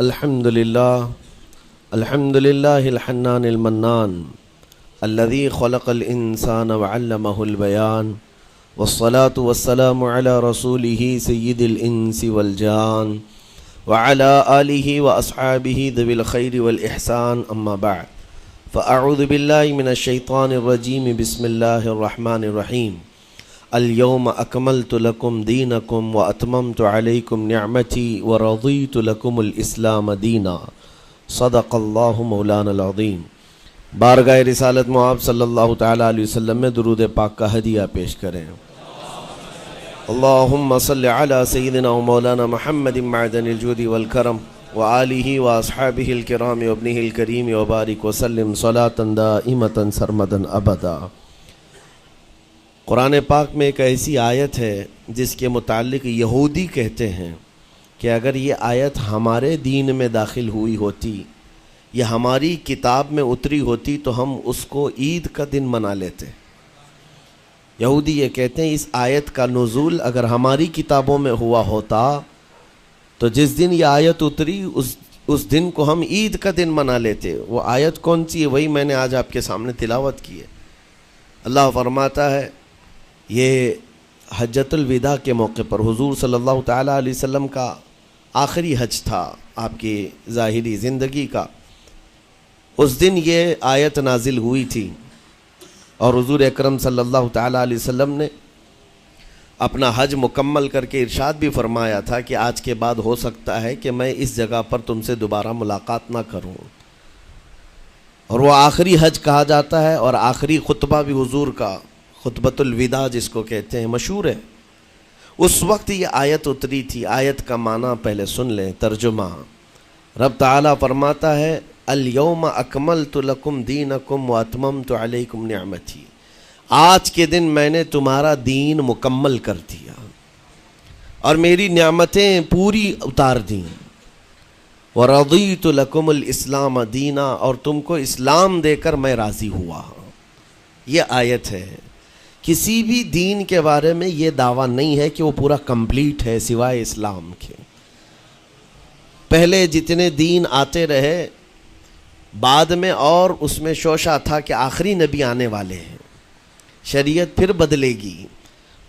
الحمد لله الحنان المنان الذي خلق الإنسان وعلمه البيان والصلاة والسلام على رسوله سيد الإنس والجان وعلى آله وأصحابه ذوي الخير والإحسان أما بعد فأعوذ بالله من الشيطان الرجيم بسم الله الرحمن الرحيم اليوم أكملت لكم دينكم وأتممت عليكم نعمتي ورضيت لكم الإسلام دينا صدق الله مولانا العظيم۔ بارگاہ رسالت معاب صلی اللہ تعالیٰ علیہ وسلم میں درود پاک کا ہدیہ پیش کریں۔ اللہم صلی علی سیدنا و مولانا محمد معدن الجود والکرم وآلہ واصحابہ الکرام وابنہ الکریم وبارک وسلم صلاة دائمة سرمدا ابدا۔ قرآن پاک میں ایک ایسی آیت ہے جس کے متعلق یہودی کہتے ہیں کہ اگر یہ آیت ہمارے دین میں داخل ہوئی ہوتی یا ہماری کتاب میں اتری ہوتی تو ہم اس کو عید کا دن منا لیتے۔ یہودی یہ کہتے ہیں اس آیت کا نزول اگر ہماری کتابوں میں ہوا ہوتا تو جس دن یہ آیت اتری اس دن کو ہم عید کا دن منا لیتے۔ وہ آیت کون سی ہے وہی میں نے آج آپ کے سامنے تلاوت کی ہے۔ اللہ فرماتا ہے یہ حجۃ الوداع کے موقع پر حضور صلی اللہ تعالیٰ علیہ وسلم کا آخری حج تھا آپ کی ظاہری زندگی کا۔ اس دن یہ آیت نازل ہوئی تھی اور حضور اکرم صلی اللہ تعالیٰ علیہ وسلم نے اپنا حج مکمل کر کے ارشاد بھی فرمایا تھا کہ آج کے بعد ہو سکتا ہے کہ میں اس جگہ پر تم سے دوبارہ ملاقات نہ کروں۔ اور وہ آخری حج کہا جاتا ہے اور آخری خطبہ بھی حضور کا خطبۃ الوداع جس کو کہتے ہیں مشہور ہے۔ اس وقت یہ آیت اتری تھی۔ آیت کا معنی پہلے سن لیں، ترجمہ۔ رب تعالیٰ فرماتا ہے الیوم اکملت لکم دینکم واتممت علیکم نعمتی، آج کے دن میں نے تمہارا دین مکمل کر دیا اور میری نعمتیں پوری اتار دیں۔ ورضیت لکم الاسلام دینا، اور تم کو اسلام دے کر میں راضی ہوا۔ یہ آیت ہے۔ کسی بھی دین کے بارے میں یہ دعویٰ نہیں ہے کہ وہ پورا کمپلیٹ ہے سوائے اسلام کے۔ پہلے جتنے دین آتے رہے بعد میں اور اس میں شوشہ تھا کہ آخری نبی آنے والے ہیں، شریعت پھر بدلے گی۔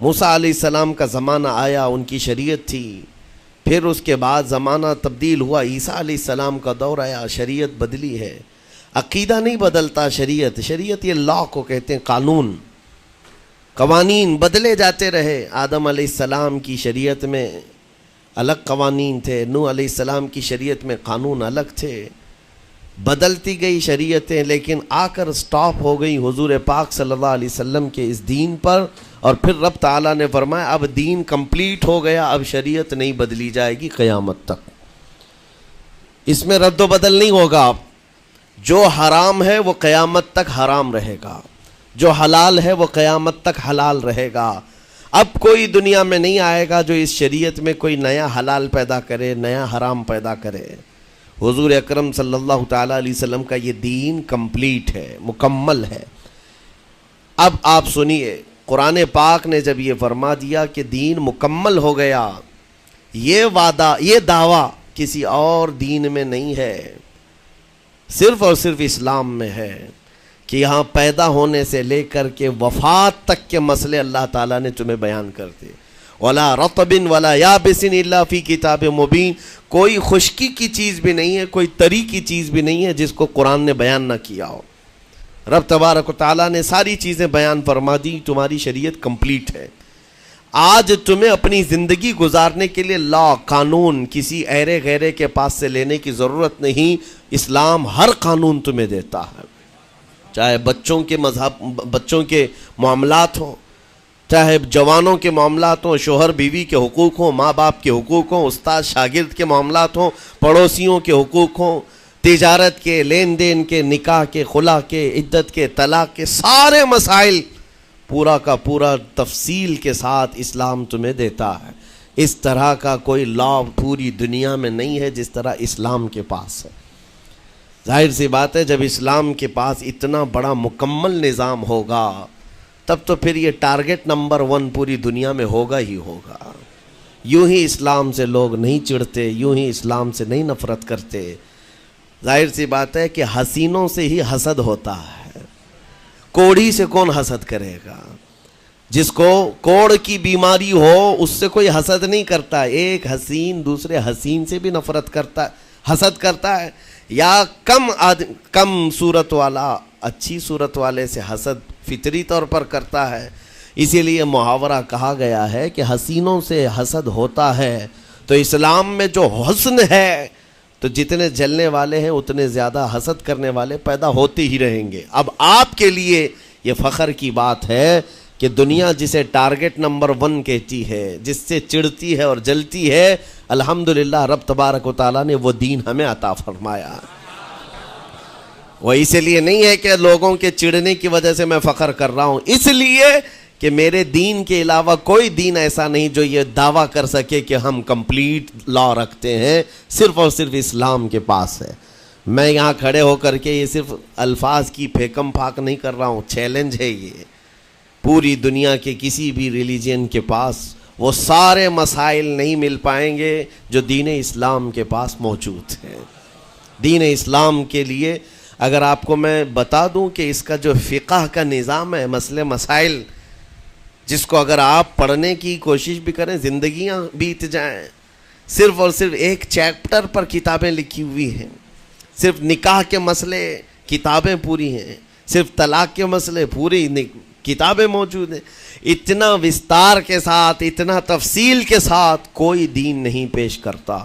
موسیٰ علیہ السلام کا زمانہ آیا، ان کی شریعت تھی، پھر اس کے بعد زمانہ تبدیل ہوا، عیسیٰ علیہ السلام کا دور آیا، شریعت بدلی ہے۔ عقیدہ نہیں بدلتا، شریعت یہ لا کو کہتے ہیں، قانون، قوانین بدلے جاتے رہے۔ آدم علیہ السلام کی شریعت میں الگ قوانین تھے، نوح علیہ السلام کی شریعت میں قانون الگ تھے، بدلتی گئی شریعتیں، لیکن آ کر سٹاپ ہو گئی حضور پاک صلی اللہ علیہ وسلم کے اس دین پر۔ اور پھر رب تعالیٰ نے فرمایا اب دین کمپلیٹ ہو گیا، اب شریعت نہیں بدلی جائے گی قیامت تک، اس میں رد و بدل نہیں ہوگا۔ جو حرام ہے وہ قیامت تک حرام رہے گا، جو حلال ہے وہ قیامت تک حلال رہے گا۔ اب کوئی دنیا میں نہیں آئے گا جو اس شریعت میں کوئی نیا حلال پیدا کرے، نیا حرام پیدا کرے۔ حضور اکرم صلی اللہ تعالیٰ علیہ وسلم کا یہ دین کمپلیٹ ہے، مکمل ہے۔ اب آپ سنیے، قرآن پاک نے جب یہ فرما دیا کہ دین مکمل ہو گیا، یہ وعدہ، یہ دعویٰ کسی اور دین میں نہیں ہے، صرف اور صرف اسلام میں ہے کہ یہاں پیدا ہونے سے لے کر کے وفات تک کے مسئلے اللہ تعالیٰ نے تمہیں بیان کر دیے۔ وَلَا رَطْبٍ وَلَا يَابِسٍ إِلَّا فِي كِتَابٍ مُبِينٍ، کوئی خشکی کی چیز بھی نہیں ہے، کوئی تری کی چیز بھی نہیں ہے جس کو قرآن نے بیان نہ کیا ہو۔ رب تبارک و تعالیٰ نے ساری چیزیں بیان فرما دی، تمہاری شریعت کمپلیٹ ہے۔ آج تمہیں اپنی زندگی گزارنے کے لیے لا، قانون کسی ایرے غیرے کے پاس سے لینے کی ضرورت نہیں۔ اسلام ہر قانون تمہیں دیتا ہے، چاہے بچوں کے معاملات ہوں، چاہے جوانوں کے معاملات ہوں، شوہر بیوی کے حقوق ہوں، ماں باپ کے حقوق ہوں، استاد شاگرد کے معاملات ہوں، پڑوسیوں کے حقوق ہوں، تجارت کے، لین دین کے، نکاح کے، خلا کے، عدت کے، طلاق کے، سارے مسائل پورا کا پورا تفصیل کے ساتھ اسلام تمہیں دیتا ہے۔ اس طرح کا کوئی لا پوری دنیا میں نہیں ہے جس طرح اسلام کے پاس ہے۔ ظاہر سی بات ہے جب اسلام کے پاس اتنا بڑا مکمل نظام ہوگا تب تو پھر یہ ٹارگٹ نمبر 1 پوری دنیا میں ہوگا ہی ہوگا۔ یوں ہی اسلام سے لوگ نہیں چڑھتے، یوں ہی اسلام سے نہیں نفرت کرتے۔ ظاہر سی بات ہے کہ حسینوں سے ہی حسد ہوتا ہے، کوڑھی سے کون حسد کرے گا؟ جس کو کوڑ کی بیماری ہو اس سے کوئی حسد نہیں کرتا، ایک حسین دوسرے حسین سے بھی نفرت کرتا ہے، حسد کرتا ہے، یا کم صورت والا اچھی صورت والے سے حسد فطری طور پر کرتا ہے۔ اسی لیے محاورہ کہا گیا ہے کہ حسینوں سے حسد ہوتا ہے، تو اسلام میں جو حسن ہے تو جتنے جلنے والے ہیں اتنے زیادہ حسد کرنے والے پیدا ہوتے ہی رہیں گے۔ اب آپ کے لیے یہ فخر کی بات ہے کہ دنیا جسے ٹارگٹ نمبر 1 کہتی ہے، جس سے چڑھتی ہے اور جلتی ہے، الحمدللہ رب تبارک و تعالیٰ نے وہ دین ہمیں عطا فرمایا۔ وہ اس لیے نہیں ہے کہ لوگوں کے چڑھنے کی وجہ سے میں فخر کر رہا ہوں، اس لیے کہ میرے دین کے علاوہ کوئی دین ایسا نہیں جو یہ دعویٰ کر سکے کہ ہم کمپلیٹ لا رکھتے ہیں، صرف اور صرف اسلام کے پاس ہے۔ میں یہاں کھڑے ہو کر کے یہ صرف الفاظ کی پھیکم پھاک نہیں کر رہا ہوں، چیلنج ہے یہ۔ پوری دنیا کے کسی بھی ریلیجن کے پاس وہ سارے مسائل نہیں مل پائیں گے جو دین اسلام کے پاس موجود ہیں۔ دین اسلام کے لیے اگر آپ کو میں بتا دوں کہ اس کا جو فقہ کا نظام ہے، مسئلے مسائل، جس کو اگر آپ پڑھنے کی کوشش بھی کریں زندگیاں بیت جائیں، صرف اور صرف ایک چیپٹر پر کتابیں لکھی ہوئی ہیں، صرف نکاح کے مسئلے کتابیں پوری ہیں، صرف طلاق کے مسئلے پوری کتابیں موجود ہیں۔ اتنا وستار کے ساتھ، اتنا تفصیل کے ساتھ کوئی دین نہیں پیش کرتا،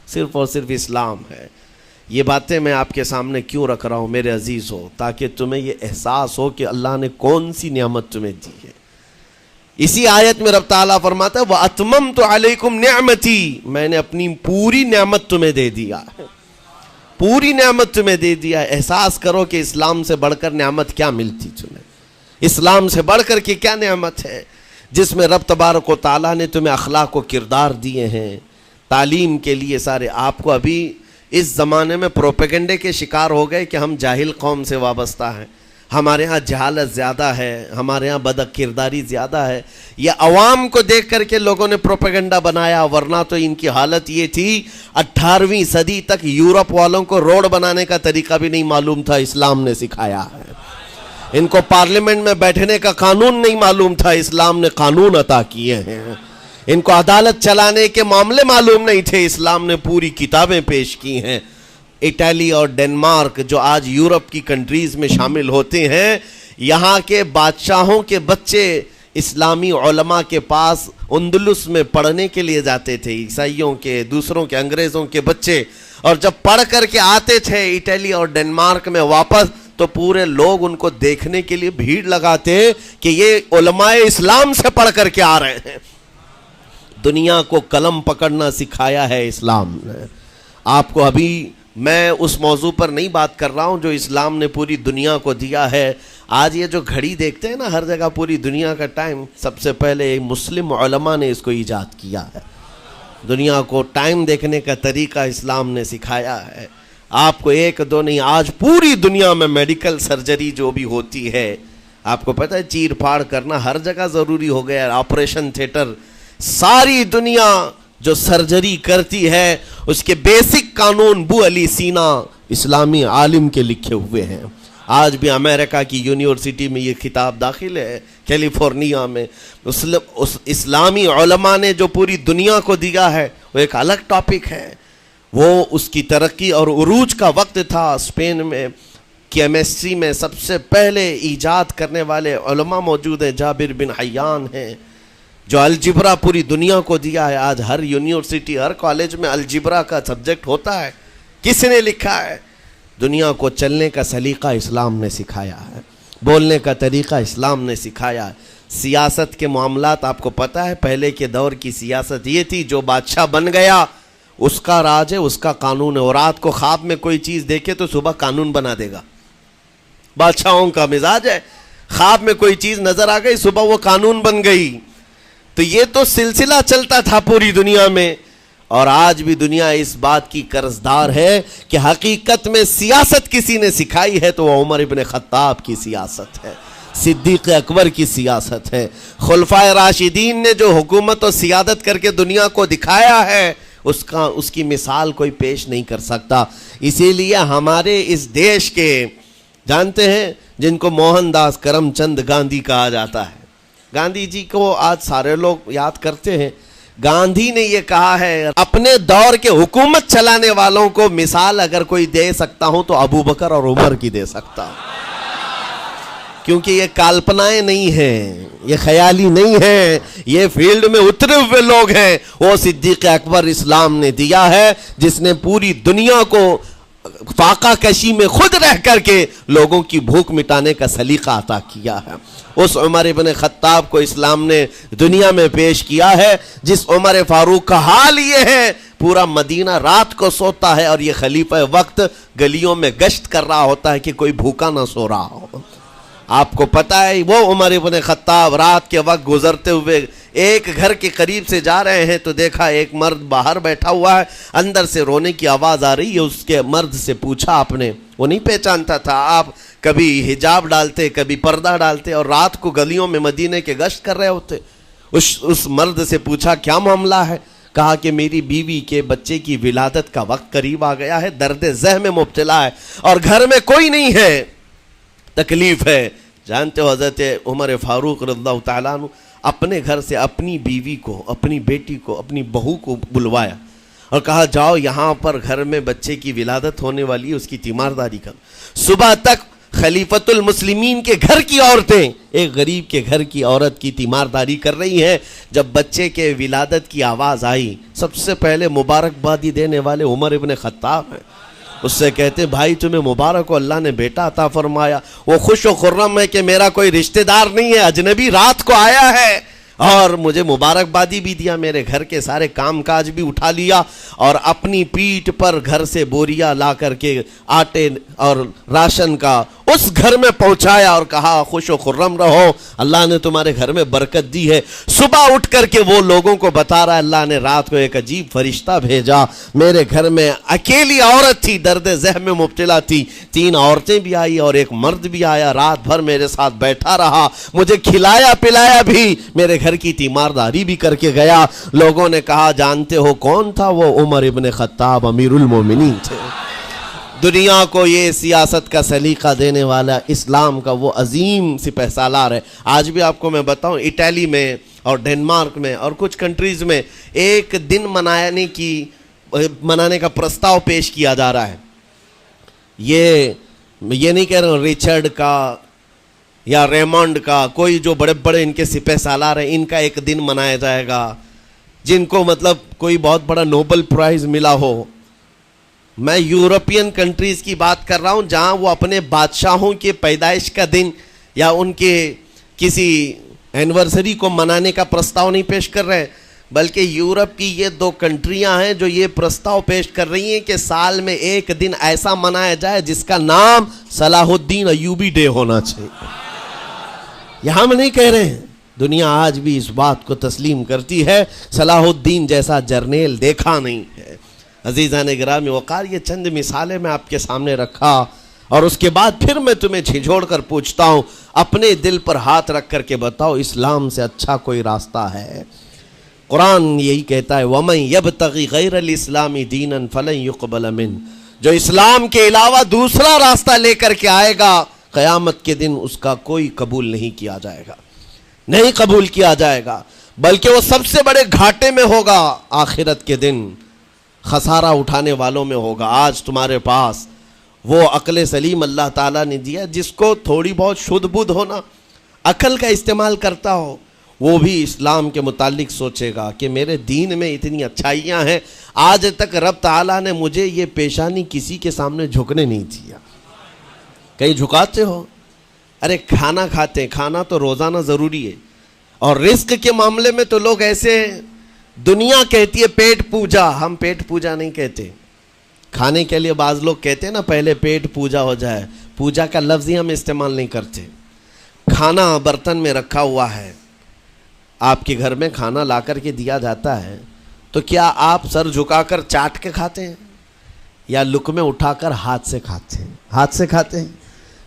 صرف اور صرف اسلام ہے۔ یہ باتیں میں آپ کے سامنے کیوں رکھ رہا ہوں میرے عزیز ہو؟ تاکہ تمہیں یہ احساس ہو کہ اللہ نے کون سی نعمت تمہیں دی ہے۔ اسی آیت میں رب تعالیٰ فرماتا ہے وَأَتْمَمْتُ عَلَيْكُمْ نِعْمَتِي، میں نے اپنی پوری نعمت تمہیں دے دیا ہے، پوری نعمت تمہیں دے دیا ہے۔ احساس کرو کہ اسلام سے بڑھ کر نعمت کیا ملتی تمہیں، اسلام سے بڑھ کر کے کیا نعمت ہے، جس میں رب تبارک و تعالیٰ نے تمہیں اخلاق و کردار دیے ہیں، تعلیم کے لیے سارے۔ آپ کو ابھی اس زمانے میں پروپیگنڈے کے شکار ہو گئے کہ ہم جاہل قوم سے وابستہ ہیں، ہمارے ہاں جہالت زیادہ ہے، ہمارے ہاں بد کرداری زیادہ ہے۔ یہ عوام کو دیکھ کر کے لوگوں نے پروپیگنڈا بنایا، ورنہ تو ان کی حالت یہ تھی 18ویں صدی تک یورپ والوں کو روڈ بنانے کا طریقہ بھی نہیں معلوم تھا، اسلام نے سکھایا ہے۔ ان کو پارلیمنٹ میں بیٹھنے کا قانون نہیں معلوم تھا، اسلام نے قانون عطا کیے ہیں۔ ان کو عدالت چلانے کے معاملے معلوم نہیں تھے، اسلام نے پوری کتابیں پیش کی ہیں۔ اٹلی اور ڈنمارک جو آج یورپ کی کنٹریز میں شامل ہوتے ہیں، یہاں کے بادشاہوں کے بچے اسلامی علماء کے پاس اندلس میں پڑھنے کے لیے جاتے تھے، عیسائیوں کے، دوسروں کے، انگریزوں کے بچے، اور جب پڑھ کر کے آتے تھے اٹلی اور ڈنمارک میں واپس تو پورے لوگ ان کو دیکھنے کے لیے بھیڑ لگاتے کہ یہ علماء اسلام سے پڑھ کر کے آ رہے ہیں۔ دنیا کو قلم پکڑنا سکھایا ہے اسلام نے۔ آپ کو ابھی میں اس موضوع پر نہیں بات کر رہا ہوں جو اسلام نے پوری دنیا کو دیا ہے۔ آج یہ جو گھڑی دیکھتے ہیں نا ہر جگہ پوری دنیا کا ٹائم، سب سے پہلے مسلم علماء نے اس کو ایجاد کیا ہے۔ دنیا کو ٹائم دیکھنے کا طریقہ اسلام نے سکھایا ہے۔ آپ کو ایک دو نہیں، آج پوری دنیا میں میڈیکل سرجری جو بھی ہوتی ہے، آپ کو پتہ ہے چیر پھاڑ کرنا ہر جگہ ضروری ہو گیا ہے، آپریشن تھیٹر، ساری دنیا جو سرجری کرتی ہے اس کے بیسک قانون بو علی سینا اسلامی عالم کے لکھے ہوئے ہیں۔ آج بھی امریکہ کی یونیورسٹی میں یہ کتاب داخل ہے، کیلیفورنیا میں۔ اس اسلامی علماء نے جو پوری دنیا کو دیا ہے وہ ایک الگ ٹاپک ہے۔ وہ اس کی ترقی اور عروج کا وقت تھا۔ اسپین میں کیمسٹری میں سب سے پہلے ایجاد کرنے والے علماء موجود ہیں، جابر بن حیان ہیں، جو الجبرا پوری دنیا کو دیا ہے۔ آج ہر یونیورسٹی، ہر کالج میں الجبرا کا سبجیکٹ ہوتا ہے۔ کس نے لکھا ہے؟ دنیا کو چلنے کا سلیقہ اسلام نے سکھایا ہے، بولنے کا طریقہ اسلام نے سکھایا ہے۔ سیاست کے معاملات آپ کو پتہ ہے، پہلے کے دور کی سیاست یہ تھی جو بادشاہ بن گیا اس کا راج ہے، اس کا قانون ہے، اور رات کو خواب میں کوئی چیز دیکھے تو صبح قانون بنا دے گا۔ بادشاہوں کا مزاج ہے، خواب میں کوئی چیز نظر آ گئی صبح وہ قانون بن گئی۔ تو یہ تو سلسلہ چلتا تھا پوری دنیا میں، اور آج بھی دنیا اس بات کی قرضدار ہے کہ حقیقت میں سیاست کسی نے سکھائی ہے تو وہ عمر ابن خطاب کی سیاست ہے۔ صدیق اکبر کی سیاست ہے۔ خلفائے راشدین نے جو حکومت و سیادت کر کے دنیا کو دکھایا ہے اس کی مثال کوئی پیش نہیں کر سکتا۔ اسی لیے ہمارے اس دیش کے جانتے ہیں جن کو موہن داس کرم چند گاندھی کہا جاتا ہے، گاندھی جی کو آج سارے لوگ یاد کرتے ہیں۔ گاندھی نے یہ کہا ہے اپنے دور کے حکومت چلانے والوں کو مثال اگر کوئی دے سکتا ہوں تو ابو بکر اور عمر کی دے سکتا ہوں، کیونکہ یہ کالپنائیں نہیں ہیں، یہ خیالی نہیں ہیں، یہ فیلڈ میں اترے ہوئے لوگ ہیں۔ وہ صدیق اکبر اسلام نے دیا ہے جس نے پوری دنیا کو فاقہ کشی میں خود رہ کر کے لوگوں کی بھوک مٹانے کا سلیقہ عطا کیا ہے۔ اس عمر ابن خطاب کو اسلام نے دنیا میں پیش کیا ہے جس عمر فاروق کا حال یہ ہے پورا مدینہ رات کو سوتا ہے اور یہ خلیفہ وقت گلیوں میں گشت کر رہا ہوتا ہے کہ کوئی بھوکا نہ سو رہا ہو۔ آپ کو پتہ ہے وہ عمر ابن خطاب رات کے وقت گزرتے ہوئے ایک گھر کے قریب سے جا رہے ہیں تو دیکھا ایک مرد باہر بیٹھا ہوا ہے، اندر سے رونے کی آواز آ رہی ہے۔ اس کے مرد سے پوچھا آپ نے، وہ نہیں پہچانتا تھا، آپ کبھی حجاب ڈالتے کبھی پردہ ڈالتے اور رات کو گلیوں میں مدینے کے گشت کر رہے ہوتے۔ اس مرد سے پوچھا کیا معاملہ ہے؟ کہا کہ میری بیوی کے بچے کی ولادت کا وقت قریب آ گیا ہے، درد ذہ میں مبتلا ہے اور گھر میں کوئی نہیں ہے، تکلیف ہے۔ جانتے ہو حضرت عمر فاروق رضی اللہ تعالیٰ عنہ اپنے گھر سے اپنی بیوی کو، اپنی بیٹی کو، اپنی بہو کو بلوایا اور کہا جاؤ یہاں پر گھر میں بچے کی ولادت ہونے والی ہے، اس کی تیمارداری کر۔ صبح تک خلیفۃ المسلمین کے گھر کی عورتیں ایک غریب کے گھر کی عورت کی تیمارداری کر رہی ہیں۔ جب بچے کے ولادت کی آواز آئی سب سے پہلے مبارکبادی دینے والے عمر ابن خطاب ہیں۔ اس سے کہتے بھائی تمہیں مبارک ہو، اللہ نے بیٹا عطا فرمایا۔ وہ خوش و خرم ہے کہ میرا کوئی رشتہ دار نہیں ہے، اجنبی رات کو آیا ہے اور مجھے مبارکبادی بھی دیا، میرے گھر کے سارے کام کاج بھی اٹھا لیا اور اپنی پیٹھ پر گھر سے بوریا لا کر کے آٹے اور راشن کا اس گھر میں پہنچایا اور کہا خوش و خرم رہو، اللہ نے تمہارے گھر میں برکت دی ہے۔ صبح اٹھ کر کے وہ لوگوں کو بتا رہا ہے اللہ نے رات کو ایک عجیب فرشتہ بھیجا، میرے گھر میں اکیلی عورت تھی، درد ذہ میں مبتلا تھی، 3 عورتیں بھی آئی اور ایک مرد بھی آیا، رات بھر میرے ساتھ بیٹھا رہا، مجھے کھلایا پلایا بھی، میرے گھر کی تیمارداری بھی کر کے گیا۔ لوگوں نے کہا جانتے ہو کون تھا؟ وہ عمر ابن خطاب امیر المومنین تھے۔ دنیا کو یہ سیاست کا سلیقہ دینے والا اسلام کا وہ عظیم سپہ سالار ہے۔ آج بھی آپ کو میں بتاؤں اٹلی میں اور ڈنمارک میں اور کچھ کنٹریز میں ایک دن منانے کا پرستاؤ پیش کیا جا رہا ہے۔ یہ نہیں کہہ رہا ہوں ریچرڈ کا یا ریمونڈ کا، کوئی جو بڑے بڑے ان کے سپہ سالار ہیں ان کا ایک دن منایا جائے گا جن کو مطلب کوئی بہت بڑا نوبل پرائز ملا ہو۔ میں یورپین کنٹریز کی بات کر رہا ہوں جہاں وہ اپنے بادشاہوں کے پیدائش کا دن یا ان کے کسی اینیورسری کو منانے کا پرستاؤ نہیں پیش کر رہے، بلکہ یورپ کی یہ 2 کنٹریاں ہیں جو یہ پرستاؤ پیش کر رہی ہیں کہ سال میں ایک دن ایسا منایا جائے جس کا نام صلاح الدین ایوبی ڈے ہونا چاہیے۔ یہ ہم نہیں کہہ رہے ہیں، دنیا آج بھی اس بات کو تسلیم کرتی ہے، صلاح الدین جیسا جرنیل دیکھا نہیں ہے۔ عزیزان گرامی وقار، یہ چند مثالیں میں آپ کے سامنے رکھا اور اس کے بعد پھر میں تمہیں جھنجھوڑ کر پوچھتا ہوں، اپنے دل پر ہاتھ رکھ کر کے بتاؤ اسلام سے اچھا کوئی راستہ ہے؟ قرآن یہی کہتا ہے وَمَن يَبْتَغِ غَيْرَ الْإِسْلَامِ دِينًا فَلَن يُقْبَلَ مِنْهُ، جو اسلام کے علاوہ دوسرا راستہ لے کر کے آئے گا قیامت کے دن اس کا کوئی قبول نہیں کیا جائے گا، نہیں قبول کیا جائے گا، بلکہ وہ سب سے بڑے گھاٹے میں ہوگا، آخرت کے دن خسارہ اٹھانے والوں میں ہوگا۔ آج تمہارے پاس وہ عقل سلیم اللہ تعالیٰ نے دیا جس کو تھوڑی بہت شدھ بدھ ہونا، عقل کا استعمال کرتا ہو، وہ بھی اسلام کے متعلق سوچے گا کہ میرے دین میں اتنی اچھائیاں ہیں، آج تک رب تعالیٰ نے مجھے یہ پیشانی کسی کے سامنے جھکنے نہیں دیا۔ کہیں جھکاتے ہو؟ ارے کھانا کھاتے ہیں، کھانا تو روزانہ ضروری ہے، اور رزق کے معاملے میں تو لوگ ایسے ہیں، دنیا کہتی ہے پیٹ پوجا، ہم پیٹ پوجا نہیں کہتے۔ کھانے کے لیے بعض لوگ کہتے ہیں نا پہلے پیٹ پوجا ہو جائے، پوجا کا لفظ ہی ہم استعمال نہیں کرتے۔ کھانا برتن میں رکھا ہوا ہے، آپ کے گھر میں کھانا لا کر کے دیا جاتا ہے تو کیا آپ سر جھکا کر چاٹ کے کھاتے ہیں یا لقمے اٹھا کر ہاتھ سے کھاتے ہیں؟ ہاتھ سے کھاتے ہیں۔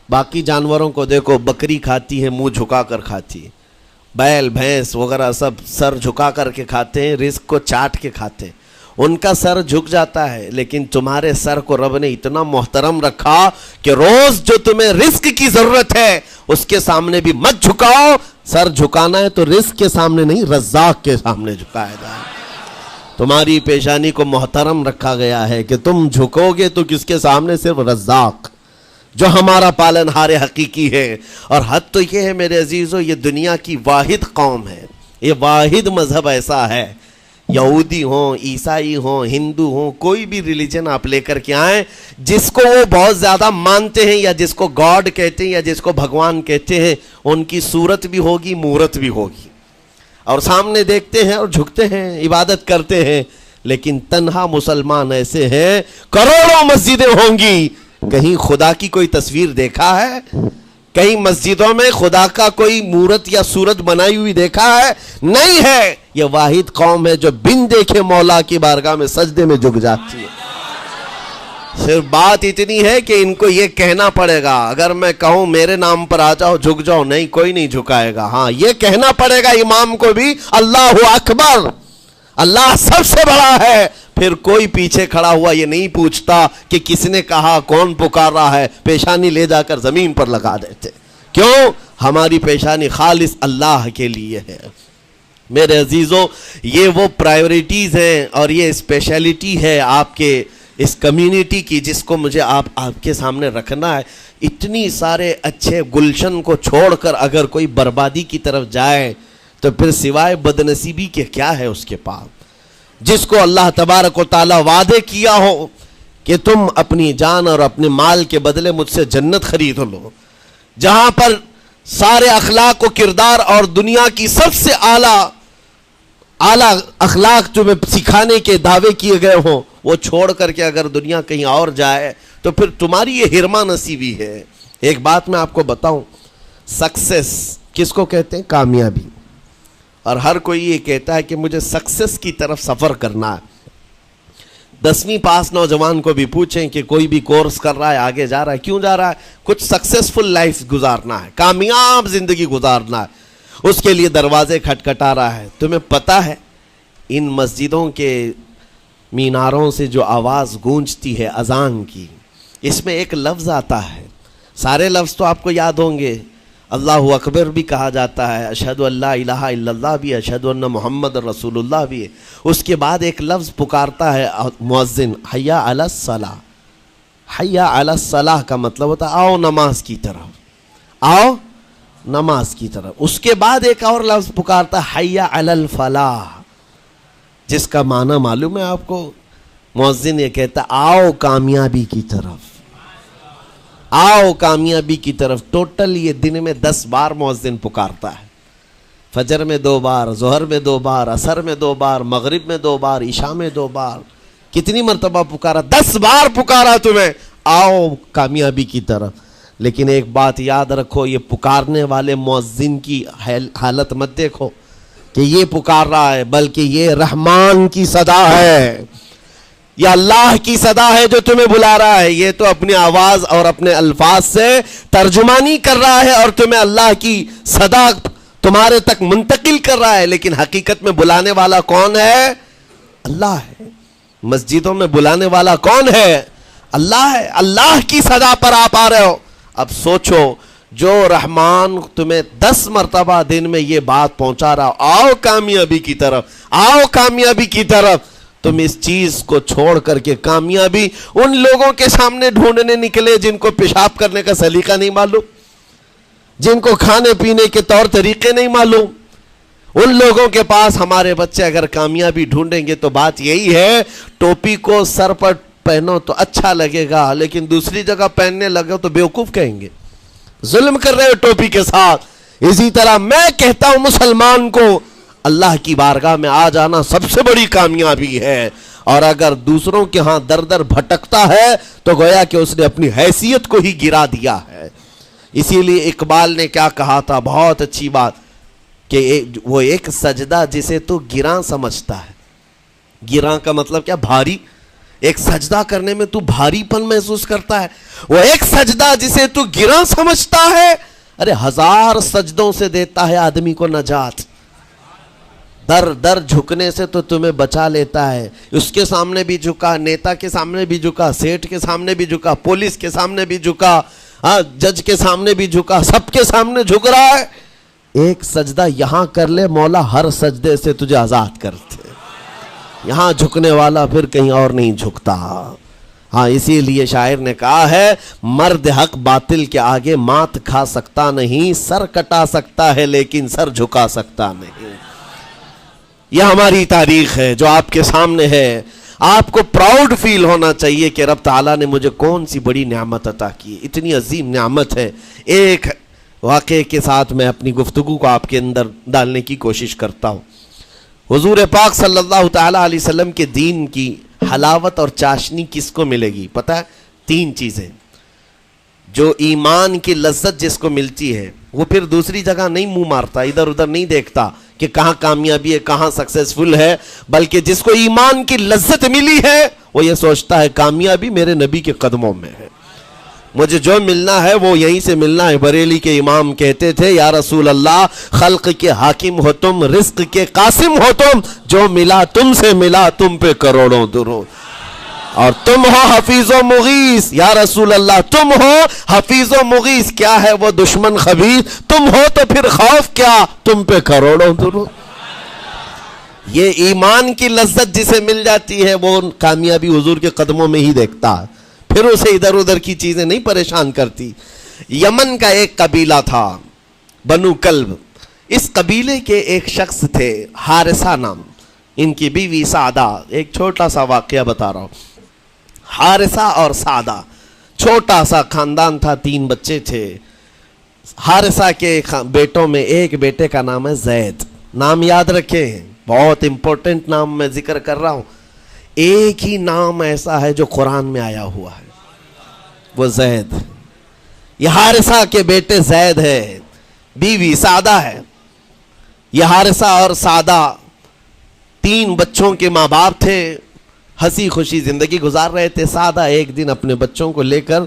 باقی جانوروں کو دیکھو، بکری کھاتی ہے منہ جھکا کر کھاتی ہے، بیل بھینس وغیرہ سب سر جھکا کر کے کھاتے ہیں، رزق کو چاٹ کے کھاتے ہیں، ان کا سر جھک جاتا ہے، لیکن تمہارے سر کو رب نے اتنا محترم رکھا کہ روز جو تمہیں رزق کی ضرورت ہے اس کے سامنے بھی مت جھکاؤ. سر جھکانا ہے تو رزق کے سامنے نہیں، رزاق کے سامنے جھکایا جائے. تمہاری پیشانی کو محترم رکھا گیا ہے کہ تم جھکو گے تو کس کے سامنے؟ صرف رزاق جو ہمارا پالنہار حقیقی ہے. اور حد تو یہ ہے میرے عزیزو، یہ دنیا کی واحد قوم ہے، یہ واحد مذہب ایسا ہے، یہودی ہوں، عیسائی ہوں، ہندو ہوں، کوئی بھی ریلیجن آپ لے کر کے آئیں، جس کو وہ بہت زیادہ مانتے ہیں یا جس کو گاڈ کہتے ہیں یا جس کو بھگوان کہتے ہیں، ان کی صورت بھی ہوگی، مورت بھی ہوگی، اور سامنے دیکھتے ہیں اور جھکتے ہیں، عبادت کرتے ہیں. لیکن تنہا مسلمان ایسے ہیں، کروڑوں مسجدیں ہوں گی، کہیں خدا کی کوئی تصویر دیکھا ہے؟ کہیں مسجدوں میں خدا کا کوئی مورت یا صورت بنائی ہوئی دیکھا ہے؟ نہیں ہے. یہ واحد قوم ہے جو بن دیکھے مولا کی بارگاہ میں سجدے میں جھک جاتی ہے. صرف بات اتنی ہے کہ ان کو یہ کہنا پڑے گا، اگر میں کہوں میرے نام پر آ جاؤ جھک جاؤ، نہیں، کوئی نہیں جھکائے گا. ہاں، یہ کہنا پڑے گا امام کو بھی، اللہ اکبر، اللہ سب سے بڑا ہے. پھر کوئی پیچھے کھڑا ہوا یہ نہیں پوچھتا کہ کس نے کہا، کون پکار رہا ہے، پیشانی لے جا کر زمین پر لگا دیتے. کیوں؟ ہماری پیشانی خالص اللہ کے لیے ہے. میرے عزیزو، یہ وہ پرائیورٹیز ہیں اور یہ اسپیشلٹی ہے آپ کے اس کمیونٹی کی، جس کو مجھے آپ کے سامنے رکھنا ہے. اتنی سارے اچھے گلشن کو چھوڑ کر اگر کوئی بربادی کی طرف جائے تو پھر سوائے بدنصیبی کے کیا ہے اس کے پاس؟ جس کو اللہ تبارک و تعالیٰ وعدے کیا ہو کہ تم اپنی جان اور اپنے مال کے بدلے مجھ سے جنت خرید لو، جہاں پر سارے اخلاق و کردار اور دنیا کی سب سے اعلیٰ اخلاق تمہیں سکھانے کے دعوے کیے گئے ہوں، وہ چھوڑ کر کے اگر دنیا کہیں اور جائے تو پھر تمہاری یہ ہرما نصیبی ہے. ایک بات میں آپ کو بتاؤں، سکسیس کس کو کہتے ہیں؟ کامیابی. اور ہر کوئی یہ کہتا ہے کہ مجھے سکسیس کی طرف سفر کرنا ہے. 10ویں پاس نوجوان کو بھی پوچھیں کہ کوئی بھی کورس کر رہا ہے، آگے جا رہا ہے، کیوں جا رہا ہے؟ کچھ سکسیسفل لائف گزارنا ہے، کامیاب زندگی گزارنا ہے، اس کے لیے دروازے کھٹکھٹا رہا ہے. تمہیں پتہ ہے ان مسجدوں کے میناروں سے جو آواز گونجتی ہے اذان کی، اس میں ایک لفظ آتا ہے، سارے لفظ تو آپ کو یاد ہوں گے، اللہ اکبر بھی کہا جاتا ہے، اشہد ان لا الہ الا اللہ بھی، اشہد ان محمد رسول اللہ بھی ہے. اس کے بعد ایک لفظ پکارتا ہے مؤذن، حی علی الصلاۃ. حی علی الصلاۃ کا مطلب ہوتا ہے آؤ نماز کی طرف، آؤ نماز کی طرف. اس کے بعد ایک اور لفظ پکارتا ہے حی علی الفلاح، جس کا معنی معلوم ہے آپ کو؟ مؤذن یہ کہتا ہے آؤ کامیابی کی طرف، آؤ کامیابی کی طرف. ٹوٹل یہ دن میں 10 بار مؤذن پکارتا ہے. فجر میں 2 بار، ظہر میں 2 بار، عصر میں 2 بار، مغرب میں 2 بار، عشاء میں 2 بار. کتنی مرتبہ پکارا؟ 10 بار پکارا تمہیں، آؤ کامیابی کی طرف. لیکن ایک بات یاد رکھو، یہ پکارنے والے مؤذن کی حالت مت دیکھو کہ یہ پکار رہا ہے، بلکہ یہ رحمان کی صدا ہے، یہ اللہ کی صدا ہے جو تمہیں بلا رہا ہے. یہ تو اپنی آواز اور اپنے الفاظ سے ترجمانی کر رہا ہے اور تمہیں اللہ کی صدا تمہارے تک منتقل کر رہا ہے. لیکن حقیقت میں بلانے والا کون ہے؟ اللہ ہے. مسجدوں میں بلانے والا کون ہے؟ اللہ ہے. اللہ کی صدا پر آپ آ رہے ہو. اب سوچو، جو رحمان تمہیں 10 مرتبہ دن میں یہ بات پہنچا رہا، آؤ کامیابی کی طرف، آؤ کامیابی کی طرف، تم اس چیز کو چھوڑ کر کے کامیابی ان لوگوں کے سامنے ڈھونڈنے نکلے جن کو پیشاب کرنے کا سلیقہ نہیں معلوم، جن کو کھانے پینے کے طور طریقے نہیں معلوم. ان لوگوں کے پاس ہمارے بچے اگر کامیابی ڈھونڈیں گے تو بات یہی ہے، ٹوپی کو سر پر پہنو تو اچھا لگے گا، لیکن دوسری جگہ پہننے لگے تو بیوقوف کہیں گے، ظلم کر رہے ہو ٹوپی کے ساتھ. اسی طرح میں کہتا ہوں مسلمان کو اللہ کی بارگاہ میں آ جانا سب سے بڑی کامیابی ہے. اور اگر دوسروں کے ہاں در در بھٹکتا ہے تو گویا کہ اس نے اپنی حیثیت کو ہی گرا دیا ہے. اسی لیے اقبال نے کیا کہا تھا، بہت اچھی بات، کہ وہ ایک سجدہ جسے تو گراں سمجھتا ہے. گراں کا مطلب کیا؟ بھاری. ایک سجدہ کرنے میں تو بھاری پن محسوس کرتا ہے، وہ ایک سجدہ جسے تو گراں سمجھتا ہے، ارے 1000 سجدوں سے دیتا ہے آدمی کو نجات۔ در در جھکنے سے تو تمہیں بچا لیتا ہے۔ اس کے سامنے بھی جھکا، نیتا کے سامنے بھی جھکا، سیٹھ کے سامنے بھی جھکا، پولیس کے سامنے بھی جھکا، جج کے سامنے بھی جھکا، سب کے سامنے جھک رہا ہے۔ ایک سجدہ یہاں کر لے، مولا ہر سجدے سے تجھے آزاد کرتے۔ یہاں جھکنے والا پھر کہیں اور نہیں جھکتا۔ ہاں اسی لیے شاعر نے کہا ہے، مرد حق باطل کے آگے مات کھا سکتا نہیں، سر کٹا سکتا ہے لیکن سر جھکا سکتا نہیں۔ یہ ہماری تاریخ ہے جو آپ کے سامنے ہے۔ آپ کو پراؤڈ فیل ہونا چاہیے کہ رب تعالیٰ نے مجھے کون سی بڑی نعمت عطا کی، اتنی عظیم نعمت ہے۔ ایک واقعے کے ساتھ میں اپنی گفتگو کو آپ کے اندر ڈالنے کی کوشش کرتا ہوں۔ حضور پاک صلی اللہ تعالیٰ علیہ وسلم کے دین کی حلاوت اور چاشنی کس کو ملے گی پتہ ہے؟ 3 چیزیں۔ جو ایمان کی لذت جس کو ملتی ہے وہ پھر دوسری جگہ نہیں منہ مارتا، ادھر ادھر نہیں دیکھتا کہ کہاں کامیابی ہے، کہاں سکسیسفل ہے، بلکہ جس کو ایمان کی لذت ملی ہے وہ یہ سوچتا ہے کامیابی میرے نبی کے قدموں میں ہے، مجھے جو ملنا ہے وہ یہیں سے ملنا ہے۔ بریلی کے امام کہتے تھے، یا رسول اللہ خلق کے حاکم ہو تم، رزق کے قاسم ہو تم، جو ملا تم سے ملا تم پہ کروڑوں درود، اور تم ہو حفیظ و مغیث، یا رسول اللہ تم ہو حفیظ و مغیث، کیا ہے وہ دشمن خبیث، تم ہو تو پھر خوف کیا، تم پہ کروڑوں درود۔ یہ ایمان کی لذت جسے مل جاتی ہے وہ کامیابی حضور کے قدموں میں ہی دیکھتا ہے، پھر اسے ادھر ادھر کی چیزیں نہیں پریشان کرتی۔ یمن کا ایک قبیلہ تھا بنو کلب، اس قبیلے کے ایک شخص تھے حارثہ نام، ان کی بیوی سعدہ۔ ایک چھوٹا سا واقعہ بتا رہا ہوں۔ حارثہ اور سعدہ چھوٹا سا خاندان تھا، 3 بچے تھے۔ حارثہ کے بیٹوں میں ایک بیٹے کا نام ہے زید، نام یاد رکھیں، بہت امپورٹنٹ نام میں ذکر کر رہا ہوں۔ ایک ہی نام ایسا ہے جو قرآن میں آیا ہوا ہے، وہ زید۔ یہ حارثہ کے بیٹے زید ہے، بیوی سعدہ ہے۔ یہ حارثہ اور سعدہ 3 بچوں کے ماں باپ تھے، ہنسی خوشی زندگی گزار رہے تھے۔ سعدہ ایک دن اپنے بچوں کو لے کر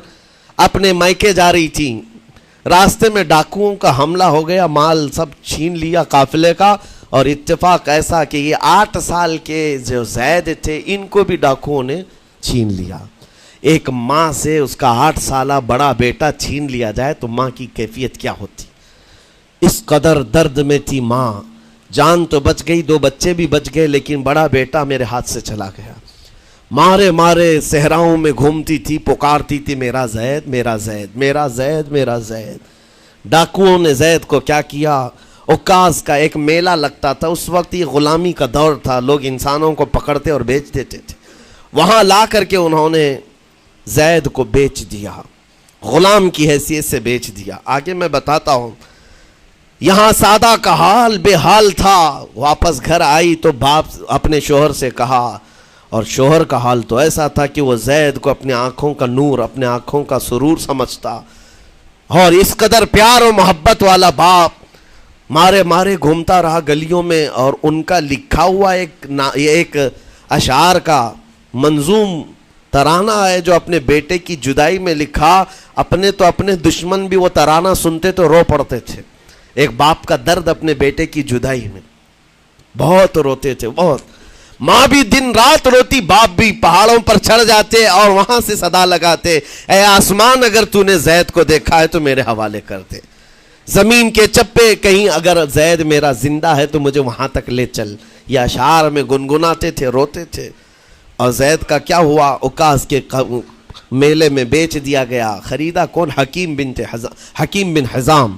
اپنے مائکے جا رہی تھی، راستے میں ڈاکوؤں کا حملہ ہو گیا، مال سب چھین لیا قافلے کا، اور اتفاق ایسا کہ یہ 8 سال کے جو زید تھے ان کو بھی ڈاکوؤں نے چھین لیا۔ ایک ماں سے اس کا 8 سالہ بڑا بیٹا چھین لیا جائے تو ماں کی کیفیت کیا ہوتی؟ اس قدر درد میں تھی ماں، جان تو بچ گئی، 2 بچے بھی بچ گئے، لیکن بڑا بیٹا میرے ہاتھ سے چلا گیا۔ مارے مارے صحراؤں میں گھومتی تھی، پکارتی تھی میرا زید میرا زید میرا زید میرا زید۔ ڈاکوؤں نے زید کو کیا کیا؟ عکاظ کا ایک میلہ لگتا تھا، اس وقت یہ غلامی کا دور تھا، لوگ انسانوں کو پکڑتے اور بیچ دیتے تھے، وہاں لا کر کے انہوں نے زید کو بیچ دیا، غلام کی حیثیت سے بیچ دیا۔ آگے میں بتاتا ہوں۔ یہاں سعدہ کا حال بے حال تھا، واپس گھر آئی تو باپ اپنے شوہر سے کہا، اور شوہر کا حال تو ایسا تھا کہ وہ زید کو اپنے آنکھوں کا نور، اپنے آنکھوں کا سرور سمجھتا، اور اس قدر پیار و محبت والا باپ مارے مارے گھومتا رہا گلیوں میں، اور ان کا لکھا ہوا ایک اشعار کا منظوم ترانہ ہے جو اپنے بیٹے کی جدائی میں لکھا۔ اپنے دشمن بھی وہ ترانہ سنتے تو رو پڑتے تھے، ایک باپ کا درد اپنے بیٹے کی جدائی میں، بہت روتے تھے، بہت۔ ماں بھی دن رات روتی، باپ بھی پہاڑوں پر چڑھ جاتے اور وہاں سے صدا لگاتے، اے آسمان اگر تو نے زید کو دیکھا ہے تو میرے حوالے کر دے، زمین کے چپے کہیں اگر زید میرا زندہ ہے تو مجھے وہاں تک لے چل۔ یہ اشعار میں گنگناتے تھے، روتے تھے۔ اور زید کا کیا ہوا؟ عکاظ کے میلے میں بیچ دیا گیا۔ خریدا کون؟ حکیم بن حزام،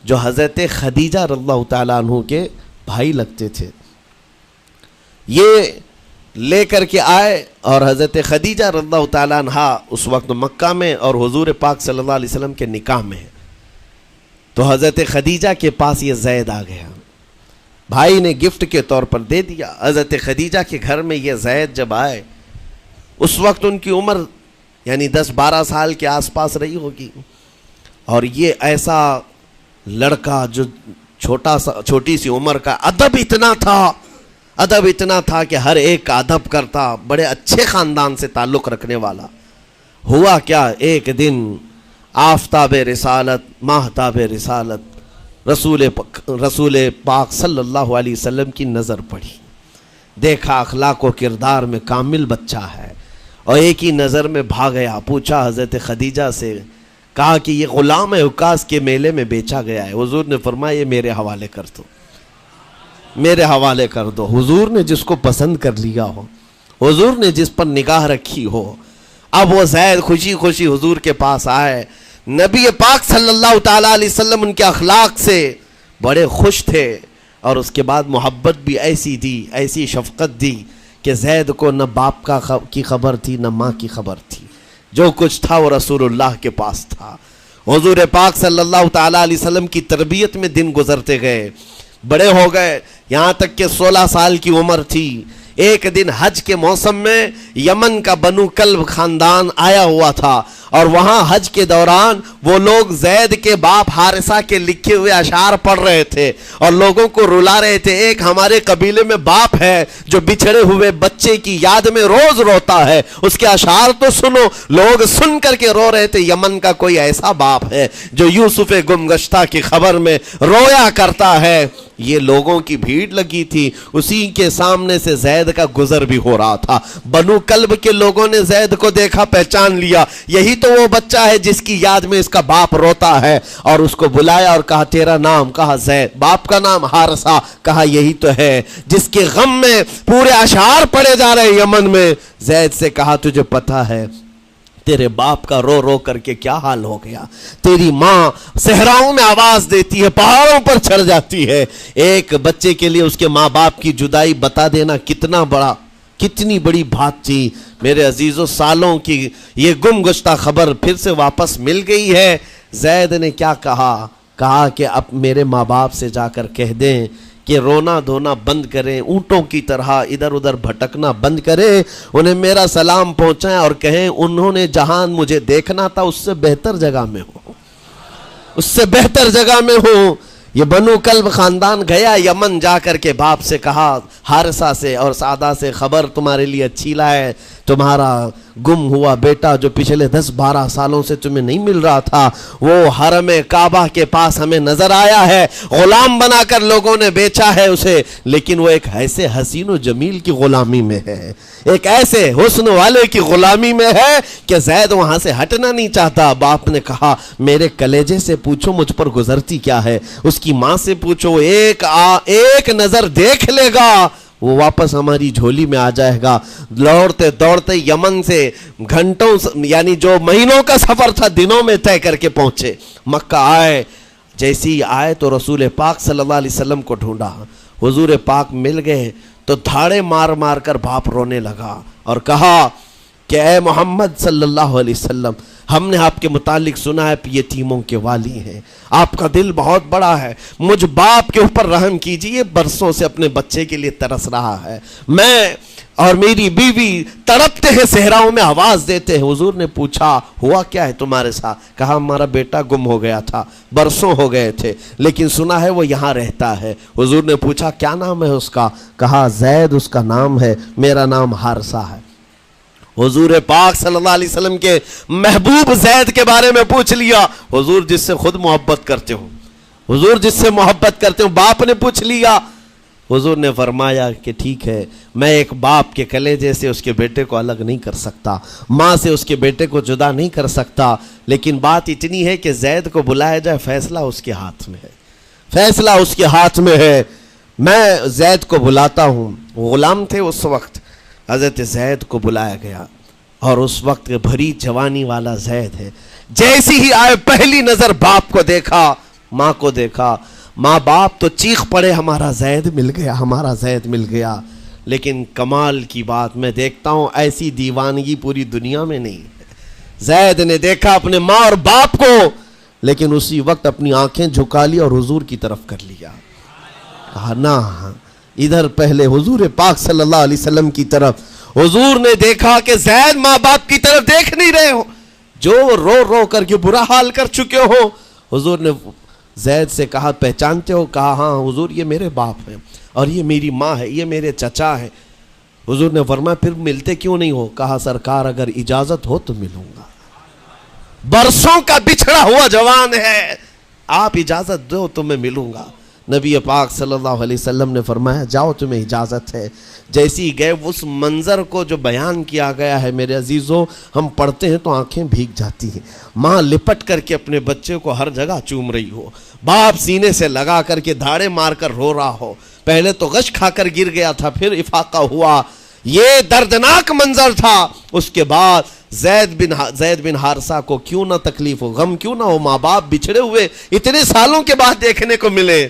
جو حضرت خدیجہ رضی اللہ تعالیٰ عنہ کے بھائی لگتے تھے۔ یہ لے کر کے آئے اور حضرت خدیجہ رضی اللہ تعالیٰ عنہ اس وقت مکہ میں اور حضور پاک صلی اللہ علیہ وسلم کے نکاح میں، تو حضرت خدیجہ کے پاس یہ زید آ گیا، بھائی نے گفٹ کے طور پر دے دیا۔ حضرت خدیجہ کے گھر میں یہ زید جب آئے، اس وقت ان کی عمر یعنی 10-12 سال کے آس پاس رہی ہوگی، اور یہ ایسا لڑکا جو چھوٹی سی عمر کا، ادب اتنا تھا، ادب اتنا تھا کہ ہر ایک کا ادب کرتا، بڑے اچھے خاندان سے تعلق رکھنے والا۔ ہوا کیا، ایک دن آفتاب رسالت، ماہتاب رسالت رسول پاک صلی اللہ علیہ وسلم کی نظر پڑی، دیکھا اخلاق و کردار میں کامل بچہ ہے، اور ایک ہی نظر میں بھاگ گیا۔ پوچھا حضرت خدیجہ سے، کہا کہ یہ غلام عکاظ کے میلے میں بیچا گیا ہے۔ حضور نے فرمایا یہ میرے حوالے کر دو، میرے حوالے کر دو۔ حضور نے جس کو پسند کر لیا ہو، حضور نے جس پر نگاہ رکھی ہو، اب وہ زید خوشی خوشی حضور کے پاس آئے۔ نبی پاک صلی اللہ تعالیٰ علیہ وسلم ان کے اخلاق سے بڑے خوش تھے، اور اس کے بعد محبت بھی ایسی دی، ایسی شفقت دی کہ زید کو نہ باپ کی خبر تھی نہ ماں کی خبر تھی، جو کچھ تھا وہ رسول اللہ کے پاس تھا۔ حضور پاک صلی اللہ تعالیٰ علیہ وسلم کی تربیت میں دن گزرتے گئے، بڑے ہو گئے، یہاں تک کہ 16 سال کی عمر تھی۔ ایک دن حج کے موسم میں یمن کا بنو کلب خاندان آیا ہوا تھا، اور وہاں حج کے دوران وہ لوگ زید کے باپ حارثہ کے لکھے ہوئے اشعار پڑھ رہے تھے اور لوگوں کو رلا رہے تھے۔ ایک ہمارے قبیلے میں باپ ہے جو بچھڑے ہوئے بچے کی یاد میں روز روتا ہے، اس کے اشعار تو سنو۔ لوگ سن کر کے رو رہے تھے، یمن کا کوئی ایسا باپ ہے جو یوسف گمگشتہ کی خبر میں رویا کرتا ہے۔ یہ لوگوں کی بھیڑ لگی تھی، اسی کے سامنے سے زید کا گزر بھی ہو رہا تھا۔ بنو کلب کے لوگوں نے زید کو دیکھا، پہچان لیا، یہی تو وہ بچہ ہے جس کی یاد میں اس کا باپ روتا ہے، اور اس کو بلایا اور کہا تیرا نام؟ کہا زید۔ باپ کا نام حارثہ؟ کہا یہی تو ہے جس کے غم میں پورے اشعار پڑھے جا رہے یمن میں۔ زید سے کہا تجھے پتہ ہے تیرے باپ کا رو رو کر کے کیا حال ہو گیا؟ تیری ماں صحراؤں میں آواز دیتی ہے، پہاڑوں پر چڑھ جاتی ہے۔ ایک بچے کے لیے اس کے ماں باپ کی جدائی بتا دینا کتنی بڑی بات تھی۔ میرے عزیزو، سالوں کی یہ گم گشتہ خبر پھر سے واپس مل گئی ہے۔ زید نے کیا کہا کہ اب میرے ماں باپ سے جا کر کہہ دیں کہ رونا دھونا بند کریں، اونٹوں کی طرح ادھر ادھر بھٹکنا بند کریں، انہیں میرا سلام پہنچائیں اور کہیں انہوں نے جہاں مجھے دیکھنا تھا اس سے بہتر جگہ میں ہوں، اس سے بہتر جگہ میں ہوں۔ یہ بنو کلب خاندان گیا یمن، جا کر کے باپ سے کہا، حارثہ سے اور سعدہ سے، خبر تمہارے لیے اچھی لائے، تمہارا گم ہوا بیٹا جو پچھلے 10-12 سالوں سے تمہیں نہیں مل رہا تھا، وہ حرم کعبہ کے پاس ہمیں نظر آیا ہے، غلام بنا کر لوگوں نے بیچا ہے اسے، لیکن وہ ایک ایسے حسین و جمیل کی غلامی میں ہے، ایک ایسے حسن والے کی غلامی میں ہے کہ زید وہاں سے ہٹنا نہیں چاہتا۔ باپ نے کہا میرے کلیجے سے پوچھو مجھ پر گزرتی کیا ہے، اس کی ماں سے پوچھو، ایک نظر دیکھ لے گا وہ واپس ہماری جھولی میں آ جائے گا۔ دوڑتے دوڑتے یمن سے گھنٹوں، یعنی جو مہینوں کا سفر تھا، دنوں میں طے کر کے پہنچے مکہ آئے۔ جیسی آئے تو رسول پاک صلی اللہ علیہ وسلم کو ڈھونڈا، حضور پاک مل گئے تو دھاڑے مار مار کر باپ رونے لگا اور کہا کہ اے محمد صلی اللہ علیہ وسلم، ہم نے آپ کے متعلق سنا ہے یتیموں کے والی ہیں، آپ کا دل بہت بڑا ہے، مجھ باپ کے اوپر رحم کیجئے، برسوں سے اپنے بچے کے لیے ترس رہا ہے، میں اور میری بیوی تڑپتے ہیں، صحراؤں میں آواز دیتے ہیں۔ حضور نے پوچھا ہوا کیا ہے تمہارے ساتھ؟ کہا ہمارا بیٹا گم ہو گیا تھا، برسوں ہو گئے تھے، لیکن سنا ہے وہ یہاں رہتا ہے۔ حضور نے پوچھا کیا نام ہے اس کا؟ کہا زید اس کا نام ہے، میرا نام حارثہ ہے۔ حضور پاک صلی اللہ علیہ وسلم کے محبوب زید کے بارے میں پوچھ لیا۔ حضور جس سے خود محبت کرتے ہو، حضور جس سے محبت کرتے ہو، باپ نے پوچھ لیا۔ حضور نے فرمایا کہ ٹھیک ہے، میں ایک باپ کے کلیجے سے اس کے بیٹے کو الگ نہیں کر سکتا، ماں سے اس کے بیٹے کو جدا نہیں کر سکتا، لیکن بات اتنی ہے کہ زید کو بلایا جائے، فیصلہ اس کے ہاتھ میں ہے، فیصلہ اس کے ہاتھ میں ہے۔ میں زید کو بلاتا ہوں۔ غلام تھے اس وقت، حضرت زید کو بلایا گیا، اور اس وقت بھری جوانی والا زید ہے۔ جیسی ہی آئے پہلی نظر باپ کو دیکھا، ماں کو دیکھا، ماں باپ تو چیخ پڑے ہمارا زید مل گیا، ہمارا زید مل گیا۔ لیکن کمال کی بات میں دیکھتا ہوں ایسی دیوانگی پوری دنیا میں نہیں ہے۔ زید نے دیکھا اپنے ماں اور باپ کو، لیکن اسی وقت اپنی آنکھیں جھکا لی اور حضور کی طرف کر لیا، کہا نہ، ادھر پہلے حضور پاک صلی اللہ علیہ وسلم کی طرف۔ حضور نے دیکھا کہ زید ماں باپ کی طرف دیکھ نہیں رہے ہو، جو رو رو کر کے برا حال کر چکے ہو۔ حضور نے زید سے کہا پہچانتے ہو؟ کہا ہاں حضور یہ میرے باپ ہیں، اور یہ میری ماں ہے، یہ میرے چچا ہیں۔ حضور نے فرمایا پھر ملتے کیوں نہیں ہو؟ کہا سرکار اگر اجازت ہو تو ملوں گا، برسوں کا بچھڑا ہوا جوان ہے، آپ اجازت دو تو میں ملوں گا۔ نبی پاک صلی اللہ علیہ وسلم نے فرمایا جاؤ تمہیں اجازت ہے۔ جیسی گئے اس منظر کو جو بیان کیا گیا ہے میرے عزیزوں، ہم پڑھتے ہیں تو آنکھیں بھیگ جاتی ہیں۔ ماں لپٹ کر کے اپنے بچے کو ہر جگہ چوم رہی ہو، باپ سینے سے لگا کر کے دھاڑے مار کر رو رہا ہو، پہلے تو غش کھا کر گر گیا تھا، پھر افاقہ ہوا، یہ دردناک منظر تھا۔ اس کے بعد زید بن حارثہ کو کیوں نہ تکلیف ہو، غم کیوں نہ ہو، ماں باپ بچھڑے ہوئے اتنے سالوں کے بعد دیکھنے کو ملے،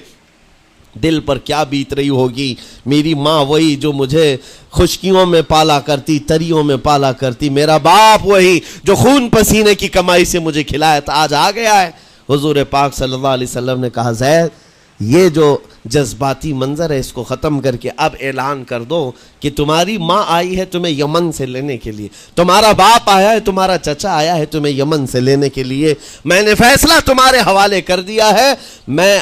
دل پر کیا بیت رہی ہوگی۔ میری ماں وہی جو مجھے خشکیوں میں پالا کرتی، تریوں میں پالا کرتی، میرا باپ وہی جو خون پسینے کی کمائی سے مجھے کھلایا تھا، آج آ گیا ہے۔ حضور پاک صلی اللہ علیہ وسلم نے کہا زید یہ جو جذباتی منظر ہے اس کو ختم کر کے اب اعلان کر دو کہ تمہاری ماں آئی ہے تمہیں یمن سے لینے کے لیے، تمہارا باپ آیا ہے، تمہارا چچا آیا ہے تمہیں یمن سے لینے کے لیے، میں نے فیصلہ تمہارے حوالے کر دیا ہے، میں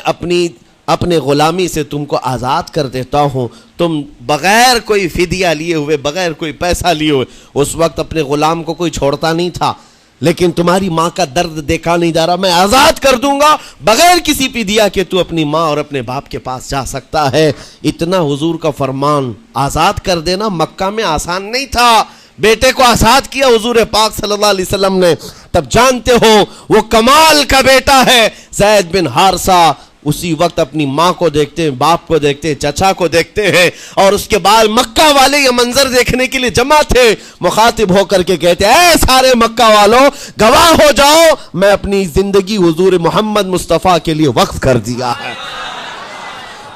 اپنے غلامی سے تم کو آزاد کر دیتا ہوں، تم بغیر کوئی فدیہ لیے ہوئے، بغیر کوئی پیسہ لیے ہوئے، اس وقت اپنے غلام کو کوئی چھوڑتا نہیں تھا، لیکن تمہاری ماں کا درد دیکھا نہیں جا رہا، میں آزاد کر دوں گا بغیر کسی فدیہ کے، تو اپنی ماں اور اپنے باپ کے پاس جا سکتا ہے۔ اتنا حضور کا فرمان، آزاد کر دینا مکہ میں آسان نہیں تھا۔ بیٹے کو آزاد کیا حضور پاک صلی اللہ علیہ وسلم نے، تب جانتے ہو وہ کمال کا بیٹا ہے زید بن حارثہ۔ اسی وقت اپنی ماں کو دیکھتے ہیں، باپ کو دیکھتے ہیں، چچا کو دیکھتے ہیں، اور اس کے بعد مکہ والے یہ منظر دیکھنے کے لیے جمع تھے، مخاطب ہو کر کے کہتے ہیں اے سارے مکہ والوں گواہ ہو جاؤ، میں اپنی زندگی حضور محمد مصطفیٰ کے لیے وقف کر دیا ہے،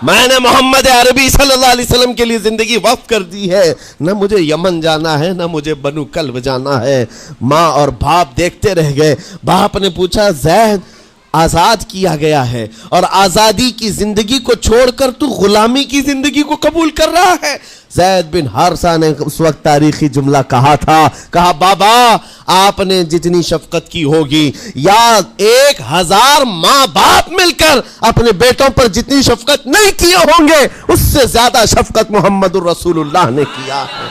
میں نے محمد عربی صلی اللہ علیہ وسلم کے لیے زندگی وقف کر دی ہے، نہ مجھے یمن جانا ہے نہ مجھے بنو کلب جانا ہے۔ ماں اور باپ دیکھتے رہ گئے۔ باپ نے پوچھا زید آزاد کیا گیا ہے اور آزادی کی زندگی کو چھوڑ کر تو غلامی کی زندگی کو قبول کر رہا ہے؟ زید بن حارثہ نے اس وقت تاریخی جملہ کہا تھا، کہا بابا آپ نے جتنی شفقت کی ہوگی یا 1000 ماں باپ مل کر اپنے بیٹوں پر جتنی شفقت نہیں کیے ہوں گے اس سے زیادہ شفقت محمد الرسول اللہ نے کیا ہے۔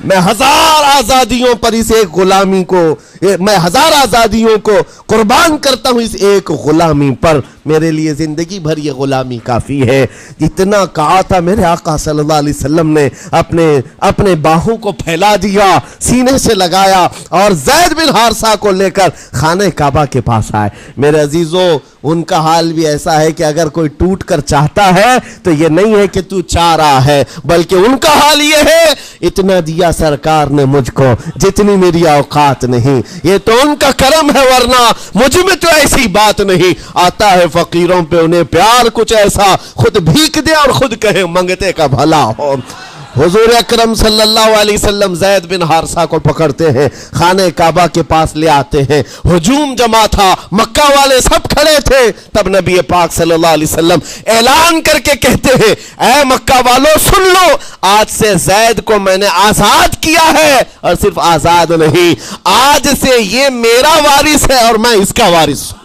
میں 1000 آزادیوں پر اس ایک غلامی کو، میں 1000 آزادیوں کو قربان کرتا ہوں اس ایک غلامی پر، میرے لیے زندگی بھر یہ غلامی کافی ہے۔ اتنا کہا تھا میرے آقا صلی اللہ علیہ وسلم نے اپنے باہوں کو پھیلا دیا، سینے سے لگایا اور زید بن حارثہ کو لے کر خانہ کعبہ کے پاس آئے۔ میرے عزیزو ان کا حال بھی ایسا ہے کہ اگر کوئی ٹوٹ کر چاہتا ہے تو یہ نہیں ہے کہ تو چاہ رہا ہے، بلکہ ان کا حال یہ ہے اتنا دیا سرکار نے مجھ کو جتنی میری اوقات نہیں، یہ تو ان کا کرم ہے ورنہ مجھ میں تو ایسی بات نہیں۔ آتا ہے فقیروں پہ انہیں پیار کچھ ایسا، خود بھیک دے اور خود کہے منگتے کا بھلا ہو۔ حضور اکرم صلی اللہ علیہ وسلم زید بن حارثہ کو پکڑتے ہیں، خانہ کعبہ کے پاس لے آتے ہیں، ہجوم جمع تھا، مکہ والے سب کھڑے تھے، تب نبی پاک صلی اللہ علیہ وسلم اعلان کر کے کہتے ہیں اے مکہ والوں سن لو، آج سے زید کو میں نے آزاد کیا ہے، اور صرف آزاد نہیں، آج سے یہ میرا وارث ہے اور میں اس کا وارث ہوں،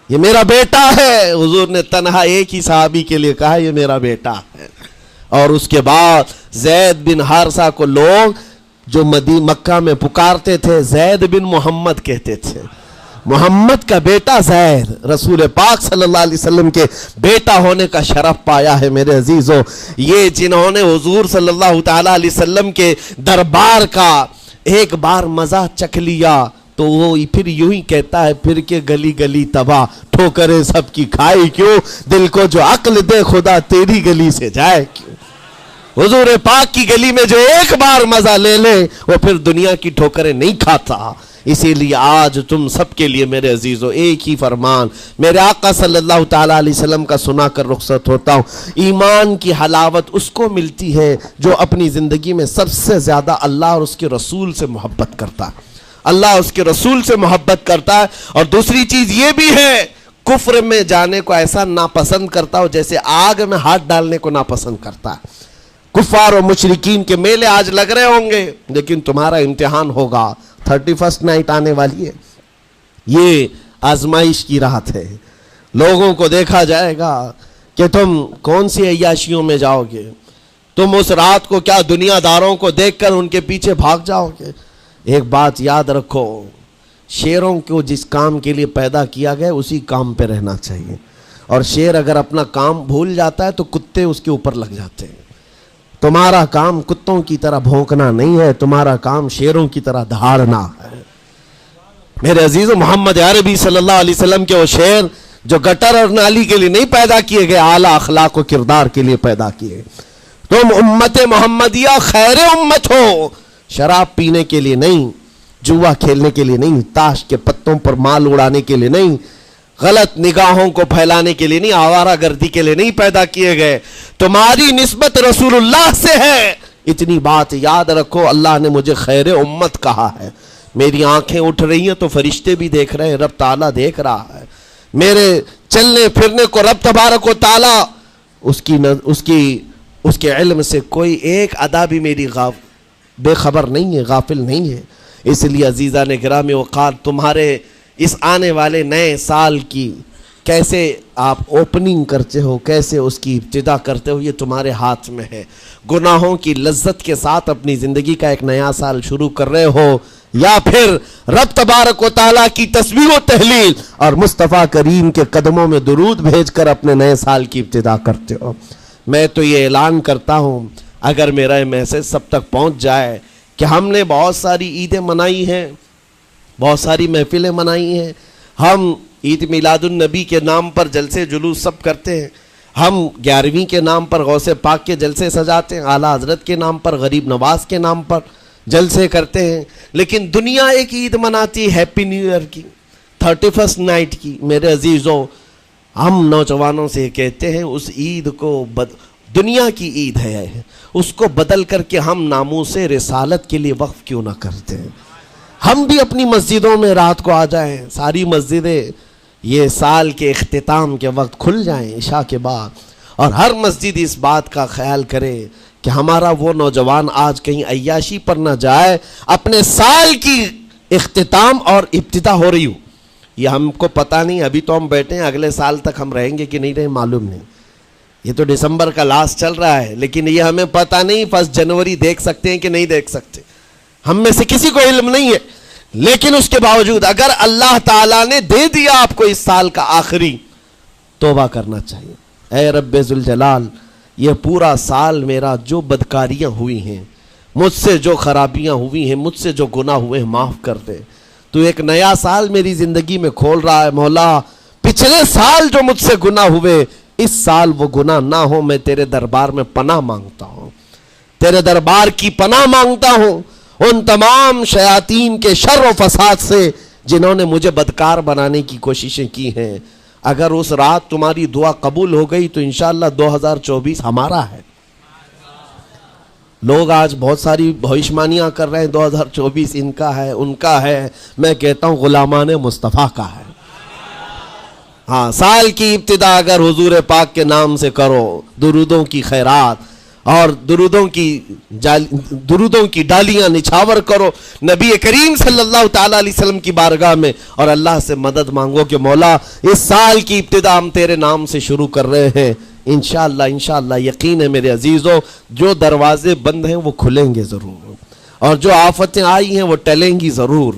یہ میرا بیٹا ہے۔ حضور نے تنہا ایک ہی صحابی کے لیے کہا یہ میرا بیٹا ہے، اور اس کے بعد زید بن حارثہ کو لوگ جو مکہ میں پکارتے تھے زید بن محمد کہتے تھے، محمد کا بیٹا زید، رسول پاک صلی اللہ علیہ وسلم کے بیٹا ہونے کا شرف پایا ہے۔ میرے عزیزو یہ جنہوں نے حضور صلی اللہ تعالی علیہ وسلم کے دربار کا ایک بار مزہ چکھ لیا تو وہ پھر یوں ہی کہتا ہے پھر کے گلی گلی تباہ، ٹھوکریں سب کی کھائی کیوں، دل کو جو عقل دے خدا تیری گلی سے جائے کیوں۔ حضور پاک کی گلی میں جو ایک بار مزہ لے لے وہ پھر دنیا کی ٹھوکریں نہیں کھاتا۔ اسی لیے آج تم سب کے لیے میرے عزیزو ایک ہی فرمان میرے آقا صلی اللہ تعالی علیہ وسلم کا سنا کر رخصت ہوتا ہوں۔ ایمان کی حلاوت اس کو ملتی ہے جو اپنی زندگی میں سب سے زیادہ اللہ اور اس کے رسول سے محبت کرتا ہے، اللہ اس کے رسول سے محبت کرتا ہے، اور دوسری چیز یہ بھی ہے کفر میں جانے کو ایسا ناپسند کرتا ہو جیسے آگ میں ہاتھ ڈالنے کو ناپسند کرتا ہے۔ کفار و مشرکین کے میلے آج لگ رہے ہوں گے لیکن تمہارا امتحان ہوگا، 31 نائٹ آنے والی ہے، یہ آزمائش کی رات ہے، لوگوں کو دیکھا جائے گا کہ تم کون سی عیاشیوں میں جاؤ گے؟ تم اس رات کو کیا دنیا داروں کو دیکھ کر ان کے پیچھے بھاگ جاؤ گے؟ ایک بات یاد رکھو، شیروں کو جس کام کے لیے پیدا کیا گیا اسی کام پہ رہنا چاہیے، اور شیر اگر اپنا کام بھول جاتا ہے تو کتے اس کے اوپر لگ جاتے ہیں۔ تمہارا کام کتوں کی طرح بھونکنا نہیں ہے، تمہارا کام شیروں کی طرح دہاڑنا ہے۔ میرے عزیز محمد عربی صلی اللہ علیہ وسلم کے وہ شیر جو گٹر اور نالی کے لیے نہیں پیدا کیے گئے، اعلیٰ اخلاق و کردار کے لیے پیدا کیے۔ تم امت محمدیہ خیر امت ہو، شراب پینے کے لیے نہیں، جوا کھیلنے کے لیے نہیں، تاش کے پتوں پر مال اڑانے کے لیے نہیں، غلط نگاہوں کو پھیلانے کے لیے نہیں، آوارہ گردی کے لیے نہیں پیدا کیے گئے۔ تمہاری نسبت رسول اللہ سے ہے، اتنی بات یاد رکھو۔ اللہ نے مجھے خیر امت کہا ہے۔ میری آنکھیں اٹھ رہی ہیں تو فرشتے بھی دیکھ رہے ہیں، رب تعالیٰ دیکھ رہا ہے۔ میرے چلنے پھرنے کو رب تبارک و تعالیٰ اس کے علم سے کوئی ایک ادا بھی میری بے خبر نہیں ہے، غافل نہیں ہے۔ اس لیے عزیزان گرامی وقار، تمہارے اس آنے والے نئے سال کی کیسے آپ اوپننگ کرتے ہو، کیسے اس کی ابتدا کرتے ہو، یہ تمہارے ہاتھ میں ہے۔ گناہوں کی لذت کے ساتھ اپنی زندگی کا ایک نیا سال شروع کر رہے ہو، یا پھر رب تبارک و تعالیٰ کی تسبیح و تہلیل اور مصطفیٰ کریم کے قدموں میں درود بھیج کر اپنے نئے سال کی ابتدا کرتے ہو۔ میں تو یہ اعلان کرتا ہوں، اگر میرا یہ میسج سب تک پہنچ جائے کہ ہم نے بہت ساری عیدیں منائی ہیں، بہت ساری محفلیں منائی ہیں، ہم عید میلاد النبی کے نام پر جلسے جلوس سب کرتے ہیں، ہم 11ویں کے نام پر غوث پاک کے جلسے سجاتے ہیں، اعلیٰ حضرت کے نام پر، غریب نواز کے نام پر جلسے کرتے ہیں، لیکن دنیا ایک عید مناتی ہے ہیپی نیو ایئر کی، 31 نائٹ کی۔ میرے عزیزوں، ہم نوجوانوں سے کہتے ہیں اس عید کو دنیا کی عید ہے، اس کو بدل کر کے ہم ناموس رسالت کے لیے وقف کیوں نہ کرتے ہیں؟ ہم بھی اپنی مسجدوں میں رات کو آ جائیں، ساری مسجدیں یہ سال کے اختتام کے وقت کھل جائیں عشاء کے بعد، اور ہر مسجد اس بات کا خیال کرے کہ ہمارا وہ نوجوان آج کہیں عیاشی پر نہ جائے، اپنے سال کی اختتام اور ابتدا ہو رہی ہو۔ یہ ہم کو پتہ نہیں، ابھی تو ہم بیٹھے ہیں، اگلے سال تک ہم رہیں گے کہ نہیں رہیں معلوم نہیں۔ یہ تو دسمبر کا لاسٹ چل رہا ہے، لیکن یہ ہمیں پتہ نہیں 1 جنوری دیکھ سکتے ہیں کہ نہیں دیکھ سکتے، ہم میں سے کسی کو علم نہیں ہے۔ لیکن اس کے باوجود اگر اللہ تعالیٰ نے دے دیا آپ کو اس سال کا آخری، توبہ کرنا چاہیے۔ اے رب ذوالجلال، یہ پورا سال میرا جو بدکاریاں ہوئی ہیں، مجھ سے جو خرابیاں ہوئی ہیں، مجھ سے جو گناہ ہوئے ہیں، معاف کر دے۔ تو ایک نیا سال میری زندگی میں کھول رہا ہے، مولا پچھلے سال جو مجھ سے گناہ ہوئے، اس سال وہ گناہ نہ ہو۔ میں تیرے دربار میں پناہ مانگتا ہوں، تیرے دربار کی پناہ مانگتا ہوں ان تمام شیاطین کے شر و فساد سے جنہوں نے مجھے بدکار بنانے کی کوششیں کی ہیں۔ اگر اس رات تمہاری دعا قبول ہو گئی تو انشاءاللہ 2024 ہمارا ہے۔ لوگ آج بہت ساری بھوشمانیاں کر رہے ہیں، 2024 ان کا ہے، ان کا ہے۔ میں کہتا ہوں غلامان مصطفیٰ کا ہے۔ ہاں، سال کی ابتدا اگر حضور پاک کے نام سے کرو، درودوں کی خیرات اور درودوں کی ڈالیاں نچھاور کرو نبی کریم صلی اللہ تعالیٰ علیہ وسلم کی بارگاہ میں، اور اللہ سے مدد مانگو کہ مولا اس سال کی ابتدا ہم تیرے نام سے شروع کر رہے ہیں۔ انشاءاللہ یقین ہے میرے عزیزوں، جو دروازے بند ہیں وہ کھلیں گے ضرور، اور جو آفتیں آئی ہیں وہ ٹلیں گی ضرور۔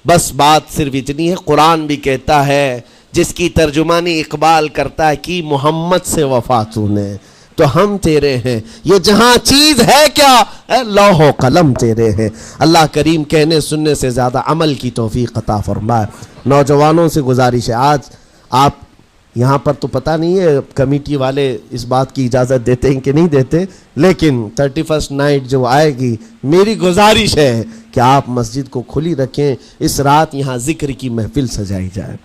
بس بات صرف اتنی ہے، قرآن بھی کہتا ہے، جس کی ترجمانی اقبال کرتا ہے کہ محمد سے وفا تو نے، تو ہم تیرے ہیں، یہ جہاں چیز ہے کیا، اے لوح و قلم تیرے ہیں۔ اللہ کریم کہنے سننے سے زیادہ عمل کی توفیق عطا فرمائے۔ نوجوانوں سے گزارش ہے، آج آپ یہاں پر تو پتہ نہیں ہے کمیٹی والے اس بات کی اجازت دیتے ہیں کہ نہیں دیتے، لیکن 31 نائٹ جو آئے گی، میری گزارش ہے کہ آپ مسجد کو کھلی رکھیں، اس رات یہاں ذکر کی محفل سجائی جائے،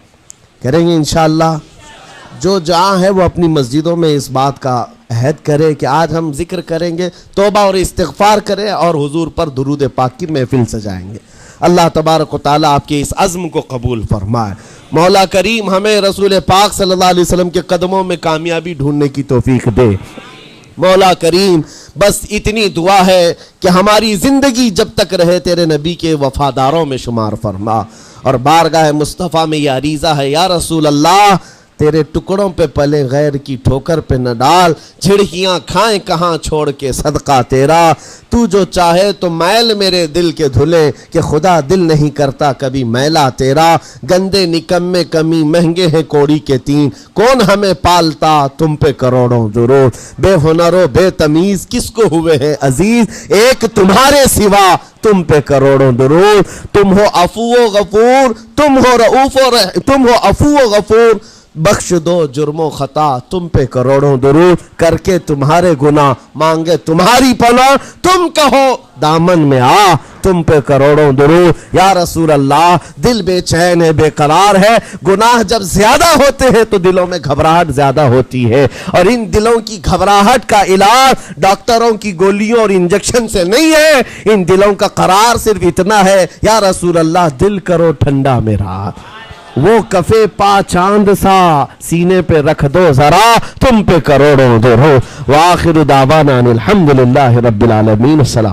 کریں گے انشاءاللہ۔ جو جہاں ہے وہ اپنی مسجدوں میں اس بات کا عہد کرے کہ آج ہم ذکر کریں گے، توبہ اور استغفار کریں، اور حضور پر درود پاک کی محفل سجائیں گے۔ اللہ تبارک و تعالیٰ آپ کے اس عزم کو قبول فرمائے۔ مولا کریم ہمیں رسول پاک صلی اللہ علیہ وسلم کے قدموں میں کامیابی ڈھونڈنے کی توفیق دے۔ مولا کریم بس اتنی دعا ہے کہ ہماری زندگی جب تک رہے تیرے نبی کے وفاداروں میں شمار فرما، اور بارگاہ مصطفیٰ میں یہ عریضہ ہے، یا رسول اللہ تیرے ٹکڑوں پہ پلے غیر کی ٹھوکر پہ نہ ڈال، جھڑکیاں کھائیں کہاں چھوڑ کے صدقہ تیرا، تو جو چاہے تو میل میرے دل کے دھلے، کہ خدا دل نہیں کرتا کبھی میلا تیرا، گندے نکمے کمی مہنگے ہیں کوڑی کے تین، کون ہمیں پالتا تم پہ کروڑوں درود، بے ہنر و بے تمیز کس کو ہوئے ہیں عزیز، ایک تمہارے سوا تم پہ کروڑوں درود، تم ہو عفو و غفور، تم ہو عفو و غفور، بخش دو جرم و خطا تم پہ کروڑوں درود، کر کے تمہارے گناہ مانگے تمہاری پناہ، تم کہو دامن میں آ تم پہ کروڑوں درود، یا رسول اللہ دل بے چین ہے بے قرار ہے، گناہ جب زیادہ ہوتے ہیں تو دلوں میں گھبراہٹ زیادہ ہوتی ہے، اور ان دلوں کی گھبراہٹ کا علاج ڈاکٹروں کی گولیوں اور انجیکشن سے نہیں ہے، ان دلوں کا قرار صرف اتنا ہے، یا رسول اللہ دل کرو ٹھنڈا میرا، وہ کفے پا چاند سا سینے پہ رکھ دو ذرا تم پہ کروڑوں درود، وآخر دعوانا الحمدللہ رب العالمین، السلام۔